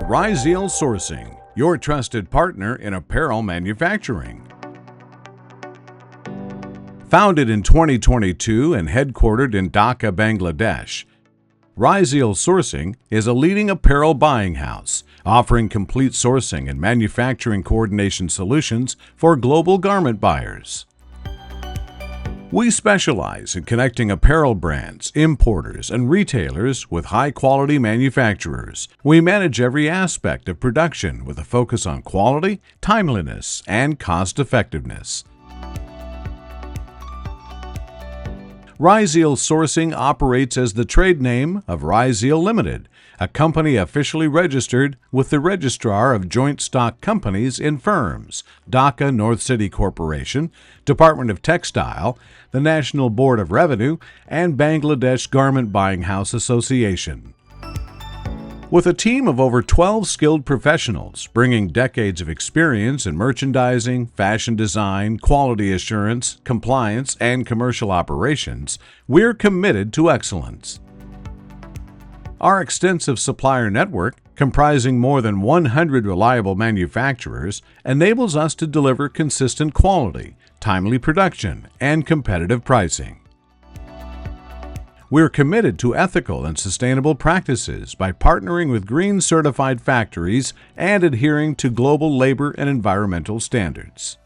RYZEAL Sourcing, your trusted partner in apparel manufacturing. Founded in 2022 and headquartered in Dhaka, Bangladesh, RYZEAL Sourcing is a leading apparel buying house offering complete sourcing and manufacturing coordination solutions for global garment buyers. We specialize in connecting apparel brands, importers, and retailers with high-quality manufacturers. We manage every aspect of production with a focus on quality, timeliness, and cost-effectiveness. RYZEAL Sourcing operates as the trade name of RYZEAL Limited, a company officially registered with the Registrar of Joint Stock Companies in Firms, Dhaka North City Corporation, Department of Textile, the National Board of Revenue, and Bangladesh Garment Buying House Association. With a team of over 12 skilled professionals bringing decades of experience in merchandising, fashion design, quality assurance, compliance, and commercial operations, we're committed to excellence. Our extensive supplier network, comprising more than 100 reliable manufacturers, enables us to deliver consistent quality, timely production, and competitive pricing. We're committed to ethical and sustainable practices by partnering with green-certified factories and adhering to global labor and environmental standards.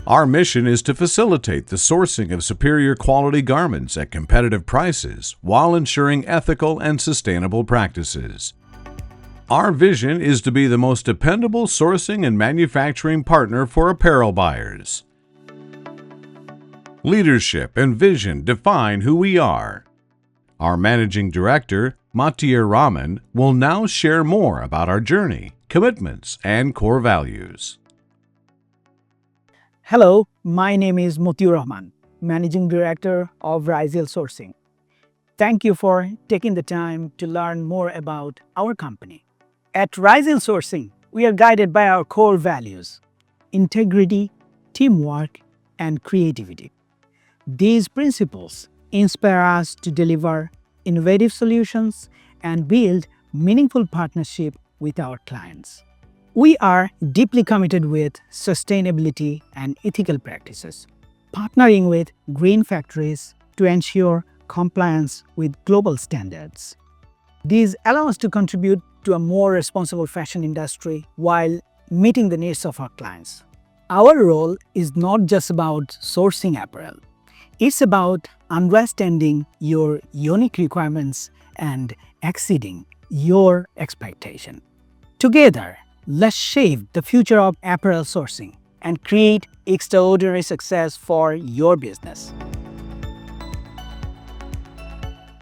Our mission is to facilitate the sourcing of superior quality garments at competitive prices while ensuring ethical and sustainable practices. Our vision is to be the most dependable sourcing and manufacturing partner for apparel buyers. Leadership and vision define who we are. Our Managing Director, Matiur Rahman, will now share more about our journey, commitments, and core values. Hello, my name is Matiur Rahman, Managing Director of RYZEAL Sourcing. Thank you for taking the time to learn more about our company. At RYZEAL Sourcing, we are guided by our core values: integrity, teamwork, and creativity. These principles inspire us to deliver innovative solutions and build meaningful partnership with our clients. We are deeply committed with sustainability and ethical practices, partnering with green factories to ensure compliance with global standards. These allow us to contribute to a more responsible fashion industry while meeting the needs of our clients. Our role is not just about sourcing apparel. It's about understanding your unique requirements and exceeding your expectation. Together, let's shape the future of apparel sourcing and create extraordinary success for your business.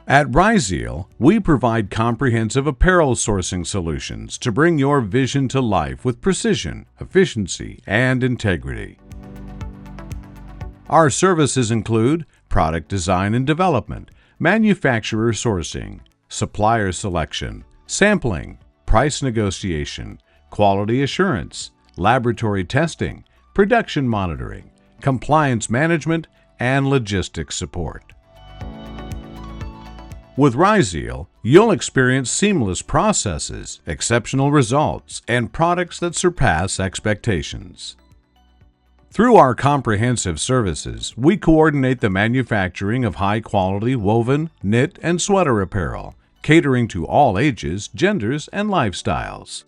At RYZEAL, we provide comprehensive apparel sourcing solutions to bring your vision to life with precision, efficiency, and integrity. Our services include product design and development, manufacturer sourcing, supplier selection, sampling, price negotiation, quality assurance, laboratory testing, production monitoring, compliance management, and logistics support. With RYZEAL, you'll experience seamless processes, exceptional results, and products that surpass expectations. Through our comprehensive services, we coordinate the manufacturing of high-quality woven, knit, and sweater apparel, catering to all ages, genders, and lifestyles.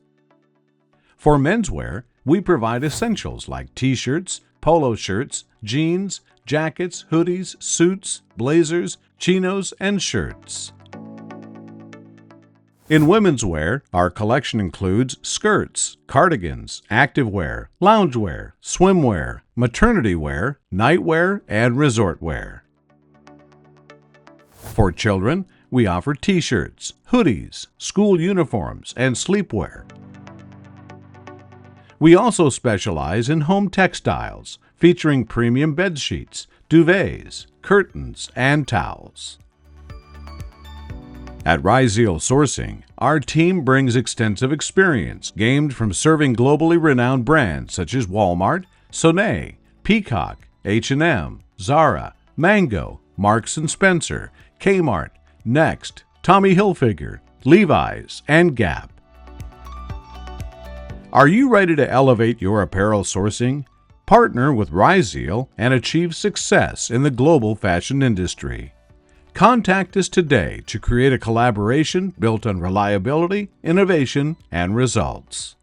For menswear, we provide essentials like t-shirts, polo shirts, jeans, jackets, hoodies, suits, blazers, chinos, and shirts. In women's wear, our collection includes skirts, cardigans, activewear, loungewear, swimwear, maternity wear, nightwear, and resort wear. For children, we offer t-shirts, hoodies, school uniforms, and sleepwear. We also specialize in home textiles, featuring premium bedsheets, duvets, curtains, and towels. At RYZEAL Sourcing, our team brings extensive experience gained from serving globally renowned brands such as Walmart, Soné, Peacock, H&M, Zara, Mango, Marks & Spencer, Kmart, Next, Tommy Hilfiger, Levi's, and Gap. Are you ready to elevate your apparel sourcing? Partner with RYZEAL and achieve success in the global fashion industry. Contact us today to create a collaboration built on reliability, innovation, and results.